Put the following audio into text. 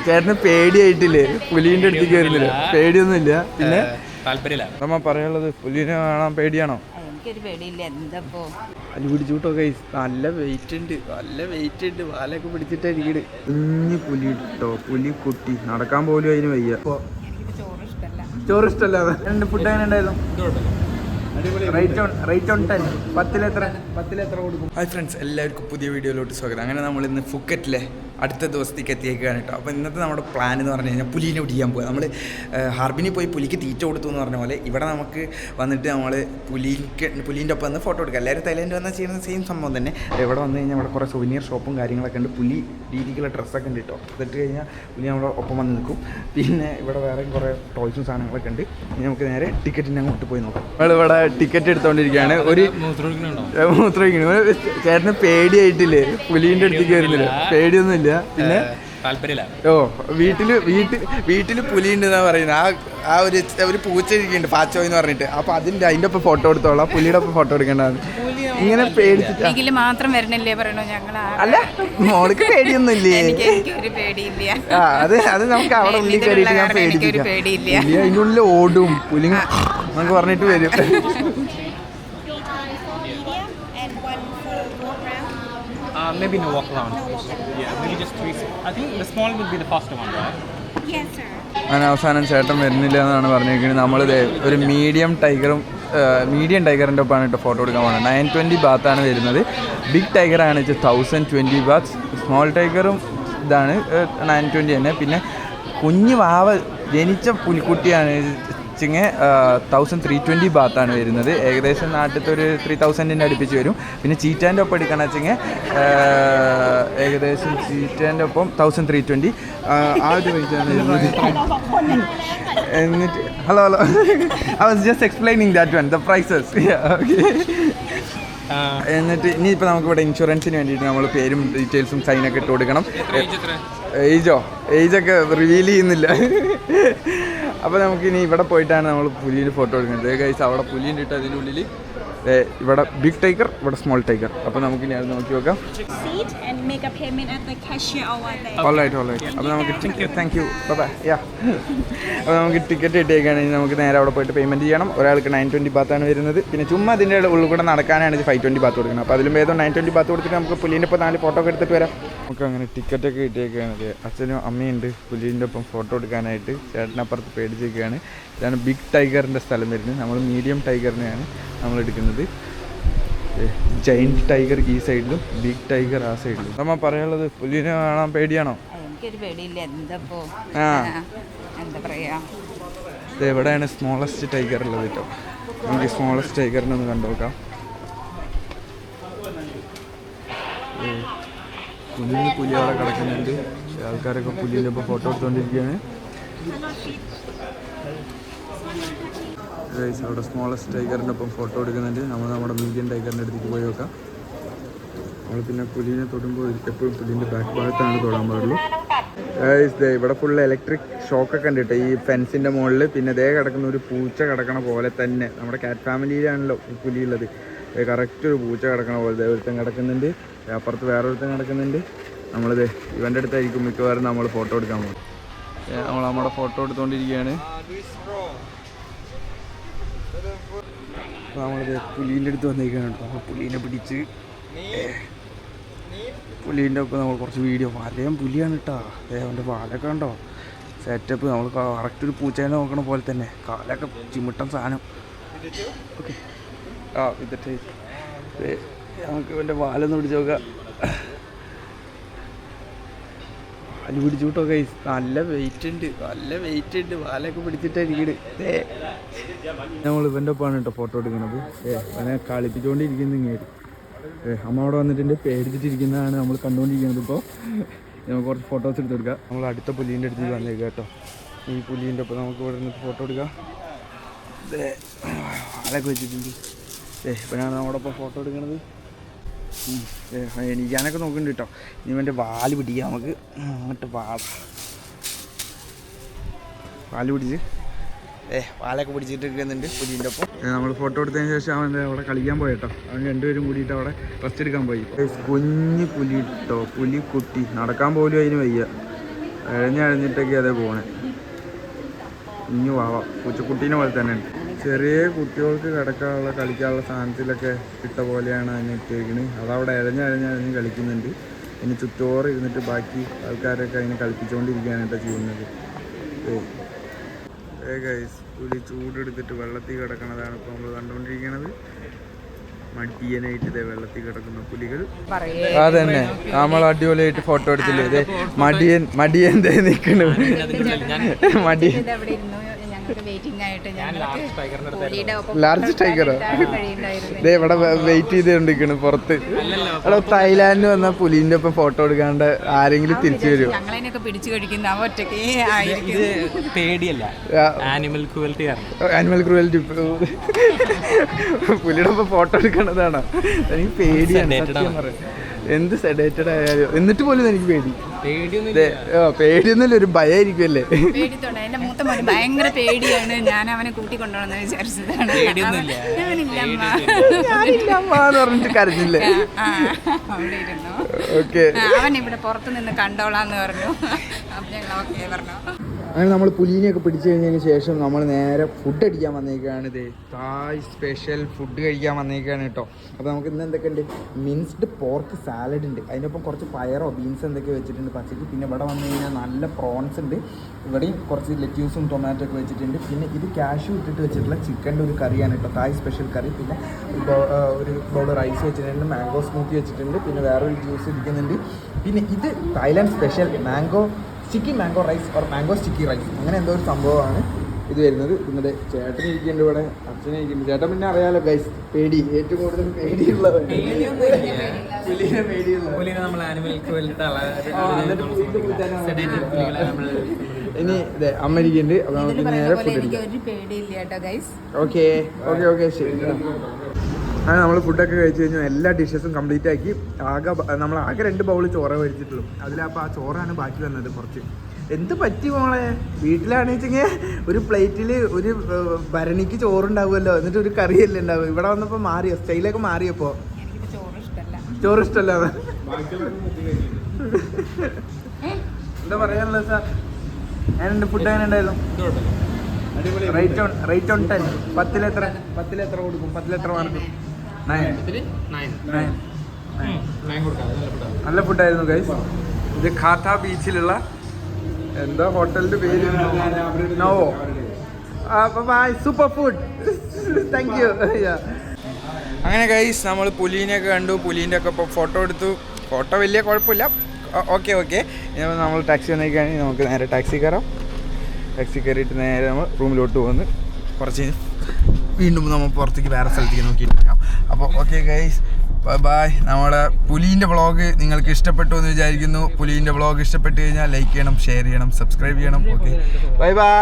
ചേട്ടന് പേടിയായിട്ടില്ലേ? പുലീൻ്റെ അടുത്തേക്ക് വരുന്നില്ല, പേടിയൊന്നുമില്ല. പിന്നെ താല്പര്യമില്ല. നമ്മ പറയാനുള്ളത്, പുലീനെ കാണാൻ പേടിയാണോ? എനിക്കൊരു പേടിയില്ല. എന്താപ്പോ അല് പിടിച്ചുകൂട്ടോ ഗൈസ്, നല്ല വെയിറ്റ് ഉണ്ട്, നല്ല വെയിറ്റ് ഉണ്ട്. വാലൊക്കെ പിടിച്ചിട്ടേ വീട്. കുഞ്ഞു പുലി ഇട്ടോ, പുലി കുട്ടി, നടക്കാൻ പോലും അതിന് വയ്യ. ചോറ് ഇഷ്ടമല്ല. ഫുഡ് എങ്ങനെ ഉണ്ടായിരുന്നു? Rate on 10. 10 എത്ര കൊടുക്കും? ഹായ് ഫ്രണ്ട്സ്, എല്ലാവർക്കും പുതിയ വീഡിയോയിലോട്ട് സ്വാഗതം. അങ്ങനെ നമ്മൾ ഇന്ന് ഫുക്കറ്റിലെ അടുത്ത ദിവസത്തേക്ക് എത്തിയേക്കാണ് കേട്ടോ. അപ്പോൾ ഇന്നത്തെ നമ്മുടെ പ്ലാൻ എന്ന് പറഞ്ഞു കഴിഞ്ഞാൽ പുലീനെ പിടിക്കാൻ പോകുക. നമ്മൾ ഹാർബിനിൽ പോയി പുലിക്ക് തീറ്റ കൊടുത്തു എന്ന് പറഞ്ഞ പോലെ ഇവിടെ നമുക്ക് വന്നിട്ട് നമ്മൾ പുലീൻ്റെ ഒപ്പം വന്ന് ഫോട്ടോ എടുക്കുക. എല്ലാവരും തായ്ലൻഡ് വന്നാൽ ചെയ്യുന്ന സെയിം സംഭവം തന്നെ. ഇവിടെ വന്നു കഴിഞ്ഞാൽ ഇവിടെ കുറേ സുവനീർ ഷോപ്പും കാര്യങ്ങളൊക്കെ ഉണ്ട്. പുലി രീതിക്കുള്ള ഡ്രസ്സൊക്കെ ഉണ്ട് കേട്ടോ. അതിട്ട് കഴിഞ്ഞാൽ പുലി നമ്മുടെ ഒപ്പം വന്ന് നിൽക്കും. പിന്നെ ഇവിടെ വേറെയും കുറേ ടോയ്സും സാധനങ്ങളൊക്കെ ഉണ്ട്. ഇനി നമുക്ക് നേരെ ടിക്കറ്റിന് അങ്ങോട്ട് പോയി നോക്കാം. നമ്മളിവിടെ ടിക്കറ്റ് എടുത്തുകൊണ്ടിരിക്കുകയാണ്. ഒരു മൂത്രമൊഴിക്കണം. ചേട്ടന് പേടിയായിട്ടില്ലേ? പുലീൻ്റെ അടുത്തേക്ക് വരുന്നില്ല, പേടിയൊന്നുമില്ല. പിന്നെ താല്പര്യമില്ല. വീട്ടിൽ പുലി ഉണ്ടെന്നാ പറയുന്നത്. ആ ഒരു പൂച്ച ഇരിക്കുന്നുണ്ട്, പാച്ചോ എന്ന് പറഞ്ഞിട്ട്. അപ്പൊ അതിന്റെ ഒപ്പം ഫോട്ടോ എടുത്തോളാം, പുലിയുടെ ഒപ്പം ഫോട്ടോ എടുക്കേണ്ടതാണ്. ഇങ്ങനെ പേടിച്ചിട്ട് മാത്രം വരണില്ലേ പറയണോ? ഞങ്ങൾ അല്ല, മോൾക്ക് പേടിയൊന്നുമില്ലേ? അത് നമുക്ക് അവിടെ ഉള്ളിൽ കയറിയിട്ട് ഞാൻ പേടിപ്പിക്കാം. പുലി അതിൻ്റെ ഉള്ളിൽ ഓടും, പുലി നമുക്ക് പറഞ്ഞിട്ട് വരും. Maybe no walk around. Yeah, maybe just 3. I think the small will be the first one, right? Yes, sir. അങ്ങനെ അവസാനം ചേട്ടൻ വരുന്നില്ല എന്നാണ് പറഞ്ഞിരിക്കുന്നത്. നമ്മളിത് ഒരു മീഡിയം ടൈഗറിൻ്റെ ഒപ്പമാണ് കേട്ടോ ഫോട്ടോ എടുക്കാൻ പോകുന്നത്. 920 ബാത്താണ് വരുന്നത്. ബിഗ് ടൈഗറാണ് 1020 ബാത്ത്. സ്മോൾ ടൈഗറും ഇതാണ് 920 തന്നെ. പിന്നെ കുഞ്ഞു വാവ ജനിച്ച പുലിക്കുട്ടിയാണ് 1320 ബാത്താണ് വരുന്നത്. ഏകദേശം നാട്ടിലത്തെ ഒരു 3000 അടുപ്പിച്ച് വരും. പിന്നെ ചീറ്റാൻ്റെ ഒപ്പം എടുക്കണം വെച്ചെങ്കിൽ ഏകദേശം ചീറ്റാൻ്റെ ഒപ്പം 1320 ആ ഒരു റേറ്റാണ് വരുന്നത്. എന്നിട്ട് hello I was just explaining that one, the prices. Okay. എന്നിട്ട് ഇനിയിപ്പോൾ നമുക്കിവിടെ ഇൻഷുറൻസിന് വേണ്ടിയിട്ട് നമ്മൾ പേരും ഡീറ്റെയിൽസും സൈനൊക്കെ ഇട്ട് കൊടുക്കണം. ഏജൊക്കെ റിവീൽ ചെയ്യുന്നില്ല. അപ്പോൾ നമുക്കിനി ഇവിടെ പോയിട്ടാണ് നമ്മൾ പുലിൻ്റെ ഫോട്ടോ എടുക്കുന്നത്. ഗൈസ്, അവിടെ പുലിൻ്റെ ഇട്ട് അതിൻ്റെ ഉള്ളിൽ ഇവിടെ ബിഗ് ടൈഗർ, ഇവിടെ സ്മോൾ ടൈഗർ. അപ്പോൾ നമുക്കിനി അത് നോക്കി നോക്കാം. ഓൾറൈറ്റ്. അപ്പോൾ നമുക്ക് താങ്ക് യു, ബൈ. അപ്പോൾ നമുക്ക് ടിക്കറ്റ് കിട്ടിയേക്കാണെങ്കിൽ നമുക്ക് നേരെ അവിടെ പോയിട്ട് പേയ്മെൻറ്റ് ചെയ്യണം. ഒരാൾക്ക് 920 ബാത്താണ് വരുന്നത്. പിന്നെ ചുമ്മാ അതിൻ്റെ ഉള്ളിൽ കൂടെ നടക്കാനാണ് 520 ബാത്ത് കൊടുക്കുന്നത്. അപ്പോൾ അതിലും ഭേദം 920 ബാത്ത് കൊടുത്തിട്ട് നമുക്ക് പുലീൻ്റെ ഒപ്പം 4 ഫോട്ടോ ഒക്കെ എടുത്തിട്ട് വരാം. നമുക്ക് അങ്ങനെ ടിക്കറ്റൊക്കെ കിട്ടിയേക്കാണ്. അച്ഛനും അമ്മയുണ്ട് പുലീൻ്റെ ഒപ്പം ഫോട്ടോ എടുക്കാനായിട്ട്. ചേട്ടനപ്പുറത്ത് പേടിച്ചേക്കാണ്. ഇതാണ് ബിഗ് ടൈഗറിൻ്റെ സ്ഥലം വരുന്നത്. നമ്മൾ മീഡിയം ടൈഗറിനെയാണ് നമ്മൾ എടുക്കുന്നത്. ജയന്റ് ടൈഗർ ഈ സൈഡിലും ബിഗ് ടൈഗർ ആ സൈഡിലും. നമ്മ പറയാനുള്ളത്, പുലിനെ കാണാൻ പേടിയാണോ? എനിക്കൊരു പേടിയില്ല. എന്താപ്പോ എന്താ പറയാ, എവിടെയാണ് സ്മോളസ്റ്റ് ടൈഗർ ഉള്ളത് കേട്ടോ. നമുക്ക് സ്മോളസ്റ്റ് ടൈഗറിനെ ഒന്ന് കണ്ടുനോക്കാം. പുലി അവിടെ കിടക്കുന്നുണ്ട്. ആൾക്കാരൊക്കെ പുലിൻ്റെ ഇപ്പോൾ ഫോട്ടോ എടുത്തുകൊണ്ടിരിക്കുകയാണ്. അവിടെ സ്മോളസ്റ്റ് ടൈഗറിൻ്റെ ഒപ്പം ഫോട്ടോ എടുക്കുന്നുണ്ട്. നമ്മൾ നമ്മുടെ മീഡിയം ടൈഗറിൻ്റെ അടുത്തേക്ക് പോയി നോക്കാം. നമ്മൾ പിന്നെ പുലിനെ തൊടുമ്പോൾ എപ്പോഴും പുലിൻ്റെ ബാക്ക് ഭാഗത്താണ് തൊടാൻ പാടുള്ളൂ. ഇവിടെ ഫുൾ ഇലക്ട്രിക് ഷോക്കൊക്കെ ഉണ്ട് കേട്ടോ ഈ ഫെൻസിൻ്റെ മുകളിൽ. പിന്നെ ദേ കിടക്കുന്ന ഒരു പൂച്ച കിടക്കണ പോലെ തന്നെ. നമ്മുടെ കാറ്റ് ഫാമിലിയിലാണല്ലോ പുലിയുള്ളത്. കറക്റ്റ് ഒരു പൂച്ച കിടക്കണ പോലെ ഒരുത്തൻ കിടക്കുന്നുണ്ട്. അപ്പുറത്ത് വേറൊരുത്തൻ കിടക്കുന്നുണ്ട്. നമ്മളിത് ഇവൻ്റെ അടുത്തായിരിക്കും മിക്കവാറും നമ്മൾ ഫോട്ടോ എടുക്കാൻ പോകും. നമ്മൾ നമ്മുടെ ഫോട്ടോ എടുത്തുകൊണ്ടിരിക്കുകയാണ്. അപ്പോൾ നമ്മളിത് പുലീൻ്റെ അടുത്ത് വന്നേക്കാണ് കേട്ടോ. അപ്പോൾ പുലീനെ പിടിച്ച് പുലീൻ്റെ ഒപ്പം നമ്മൾ കുറച്ച് വീഡിയോ. വലയം പുലിയാണ് കേട്ടോ. അവൻ്റെ വാലൊക്കെ ഉണ്ടോ സെറ്റപ്പ്. നമ്മൾ കറക്റ്റ് ഒരു പൂച്ചേനെ നോക്കണ പോലെ തന്നെ. കാലൊക്കെ ചിമിട്ടൻ സാധനം. ഓക്കെ. ഇതിട്ട് നമുക്ക് ഇവൻ്റെ വാലൊന്ന് പിടിച്ച് നോക്കാം. വാല് പിടിച്ചു കൂട്ടോ ഗൈസ്, നല്ല വെയിറ്റ് ഉണ്ട്. വാലൊക്കെ പിടിച്ചിട്ടായിരിക്കും. നമ്മൾ ഇവൻ്റെ ഒപ്പമാണ് കേട്ടോ ഫോട്ടോ എടുക്കുന്നത്. അവനെ കളിപ്പിച്ചുകൊണ്ടിരിക്കുന്നത് ഇങ്ങേര്. അമ്മ അവിടെ വന്നിട്ടുണ്ട്, പേടിച്ചിട്ടിരിക്കുന്നതാണ് നമ്മൾ കണ്ടുകൊണ്ടിരിക്കുന്നത്. ഇപ്പോൾ നമുക്ക് കുറച്ച് ഫോട്ടോസ് എടുത്ത് കൊടുക്കാം. നമ്മൾ അടുത്ത പുലീൻ്റെ അടുത്ത് വന്നേക്കാം കേട്ടോ. ഈ പുലീൻ്റെ ഒപ്പം നമുക്ക് ഇവിടെ നിന്ന് ഫോട്ടോ എടുക്കാം. വാലൊക്കെ വെച്ചിട്ടുണ്ട്. ഇവനാണ് നമ്മുടെ ഒപ്പം ഫോട്ടോ എടുക്കുന്നത്. എനിക്കാനൊക്കെ നോക്കുന്നുണ്ട് കേട്ടോ. ഇനി ഇവൻ്റെ വാല് പിടിക്കാം നമുക്ക്. അങ്ങോട്ട് വാല് പിടിച്ച് വാലൊക്കെ പിടിച്ചിട്ട് ഇരിക്കുന്നുണ്ട് പുലിൻ്റെ ഒപ്പം. നമ്മൾ ഫോട്ടോ എടുത്തതിന് ശേഷം അവൻ അവിടെ കളിക്കാൻ പോയി കേട്ടോ. അവൻ രണ്ടുപേരും കൂടിയിട്ട് അവിടെ റെസ്റ്റ് എടുക്കാൻ പോയി. കുഞ്ഞു പുലി കേട്ടോ, പുലിക്കുട്ടി, നടക്കാൻ പോലും അതിന് വയ്യ. എഴഞ്ഞഴിഞ്ഞിട്ടൊക്കെ അതേ പോണേ. ഇഞ്ഞു ആവാം പൂച്ചക്കുട്ടീനെ പോലെ തന്നെ ഉണ്ട്. ചെറിയ കുട്ടികൾക്ക് കിടക്കാനുള്ള കളിക്കാനുള്ള സാധനത്തിലൊക്കെ ഇട്ട പോലെയാണ് അതിനെ ഇട്ടേക്കണ്. അതവിടെ എഴഞ്ഞഴിഞ്ഞ് കളിക്കുന്നുണ്ട്. ഇനി ചുറ്റോറ് ഇരുന്നിട്ട് ബാക്കി ആൾക്കാരൊക്കെ അതിനെ കളിപ്പിച്ചുകൊണ്ടിരിക്കുകയാണ് കേട്ടോ ചെയ്യുന്നത്. ഗൈസ്, പുലി ചൂടെടുത്തിട്ട് വെള്ളത്തിൽ കിടക്കണതാണ് ഇപ്പോൾ നമ്മൾ കണ്ടുകൊണ്ടിരിക്കുന്നത്. മടിയനായിട്ട് ഇതേ വെള്ളത്തിൽ കിടക്കുന്ന പുലികൾ. അതന്നെ നമ്മൾ അടിപൊളിയായിട്ട് ഫോട്ടോ എടുത്തില്ലേ? ഇതേ മടിയൻ നിൽക്കണു. മടിയൻ ലാർജ് ടൈഗറോ? ഇതേ ഇവിടെ വെയിറ്റ് ചെയ്തുകൊണ്ടിരിക്കണ് പുറത്ത്. അവിടെ തായ്ലാൻഡിൽ വന്ന പുലിന്റെ ഒപ്പം ഫോട്ടോ എടുക്കാണ്ട് ആരെങ്കിലും തിരിച്ചു വരുമോ? പേടിയല്ല, ആനിമൽ ക്രൂവൽറ്റി. പുലിയുടെ ഒപ്പം ഫോട്ടോ എടുക്കണതാണോ? എനിക്ക് പേടിയാണ് സത്യം പറയാം. എന്ത് സെഡേറ്റഡ് ആയാലും എന്നിട്ട് പോലും എനിക്ക് പേടിയൊന്നുമില്ല, ഒരു ഭയമായിരിക്കുമല്ലേ? ഭയങ്കര പേടിയാണ്. ഞാൻ അവനെ കൂട്ടിക്കൊണ്ടുപോകണമെന്ന് വിചാരിച്ചതാണ്. ഞാനില്ലമ്മാന്ന് പറഞ്ഞിട്ട് കരഞ്ഞില്ലേ? ഓക്കെ, അവൻ ഇവിടെ പുറത്തു നിന്ന് കണ്ടോളാന്ന് പറഞ്ഞു. ഓക്കെ പറഞ്ഞു. അങ്ങനെ നമ്മൾ പുലീനെയൊക്കെ പിടിച്ചു കഴിഞ്ഞതിന് ശേഷം നമ്മൾ നേരെ ഫുഡ് അടിക്കാൻ വന്നേക്കാണ്. ഇത് തായ് സ്പെഷ്യൽ ഫുഡ് കഴിക്കാൻ വന്നേക്കാണ് കേട്ടോ. അപ്പോൾ നമുക്ക് ഇന്ന് എന്തൊക്കെ ഉണ്ട്? മിൻസ്ഡ് പോർക്ക് സാലഡ് ഉണ്ട്, അതിനൊപ്പം കുറച്ച് പയറോ ബീൻസ് എന്തൊക്കെ വെച്ചിട്ടുണ്ട് പച്ചക്ക്. പിന്നെ ഇവിടെ വന്നു കഴിഞ്ഞാൽ നല്ല പ്രോൺസ് ഉണ്ട്. ഇവിടെയും കുറച്ച് ലെറ്റ്യൂസും ടൊമാറ്റോ ഒക്കെ വെച്ചിട്ടുണ്ട്. പിന്നെ ഇത് കാഷ്യൂ ഇട്ടിട്ട് വെച്ചിട്ടുള്ള ചിക്കൻ്റെ ഒരു കറിയാണ് കേട്ടോ, തായ് സ്പെഷ്യൽ കറി. പിന്നെ ഒരു ബൗൾ റൈസ് വെച്ചിട്ടുണ്ട്, മാംഗോ സ്മൂത്തി വെച്ചിട്ടുണ്ട്, പിന്നെ വേറൊരു ജ്യൂസ് ഇരിക്കുന്നുണ്ട്. പിന്നെ ഇത് Thailand special sticky mango rice or mango sticky rice, അങ്ങനെ എന്തോ ഒരു സംഭവമാണ് ഇത് വരുന്നത്. ഇന്നലെ ചേട്ടൻ ഇരിക്കുന്നുണ്ട്, ഇവിടെ അച്ഛനെ ഇരിക്കുന്നുണ്ട്. ചേട്ടൻ പിന്നെ അറിയാലോ ഗൈസ്, ഏറ്റവും കൂടുതൽ പേടിയുള്ളത് ഇനി ഇതെ അമ്മ ഇരിക്കുന്നുണ്ട്. അപ്പോൾ നമുക്ക് നേരെ ഫുഡ് അടിക്കാം. ഓക്കെ ശരി. അങ്ങനെ നമ്മൾ ഫുഡൊക്കെ കഴിച്ച് കഴിഞ്ഞാൽ എല്ലാ ഡിഷസും കംപ്ലീറ്റ് ആക്കി. നമ്മൾ ആകെ 2 ബൗൾ ചോറ് കഴിച്ചിട്ടുള്ളൂ. അതിലപ്പോൾ ആ ചോറാണ് ബാക്കി വന്നത് കുറച്ച്. എന്ത് പറ്റി മോളെ? വീട്ടിലാണെന്ന് വെച്ചെങ്കിൽ ഒരു പ്ലേറ്റിൽ ഒരു ഭരണിക്ക് ചോറുണ്ടാവുമല്ലോ, എന്നിട്ട് ഒരു കറിയല്ലേ ഉണ്ടാവും. ഇവിടെ വന്നപ്പോൾ മാറിയോ? സ്റ്റൈലൊക്കെ മാറിയപ്പോൾ ചോറ് ഇഷ്ടമല്ല. എന്താ പറയാനുള്ളത് സാർ? ഞാനെൻ്റെ ഫുഡ് എങ്ങനെ ഉണ്ടായിരുന്നു? Rate on 10. 10 എത്ര കൊടുക്കും? 10 എത്ര മാർക്ക്? 9. നല്ല ഫുഡായിരുന്നു ഗൈസ്. ഇത് ഖാത്ത ബീച്ചിലുള്ള എന്താ ഹോട്ടലിന്റെ പേര്? Novo. Bye, super food, thank you. അങ്ങനെ ഗൈസ്, നമ്മൾ പുലീനെയൊക്കെ കണ്ടു. പുലീൻ്റെ ഒക്കെ ഇപ്പോൾ ഫോട്ടോ എടുത്തു. ഫോട്ടോ വലിയ കുഴപ്പമില്ല. ഓക്കെ നമ്മൾ ടാക്സി വന്നേക്കാണെങ്കിൽ നമുക്ക് നേരെ ടാക്സി കയറാം. ടാക്സി കയറിയിട്ട് നേരെ നമ്മൾ റൂമിലോട്ട് പോകുന്നു. കുറച്ച് വീണ്ടും നമ്മൾ പുറത്തേക്ക് വേറെ സ്ഥലത്തേക്ക് നോക്കിയിട്ടിരിക്കാം. അപ്പോൾ ഓക്കെ ഗൈസ്, ബൈ. നമ്മുടെ പുലീൻ്റെ വ്ളോഗ് നിങ്ങൾക്ക് ഇഷ്ടപ്പെട്ടു എന്ന് വിചാരിക്കുന്നു. പുലീൻ്റെ വ്ളോഗ് ഇഷ്ടപ്പെട്ട് കഴിഞ്ഞാൽ ലൈക്ക് ചെയ്യണം, ഷെയർ ചെയ്യണം, സബ്സ്ക്രൈബ് ചെയ്യണം. Okay, by.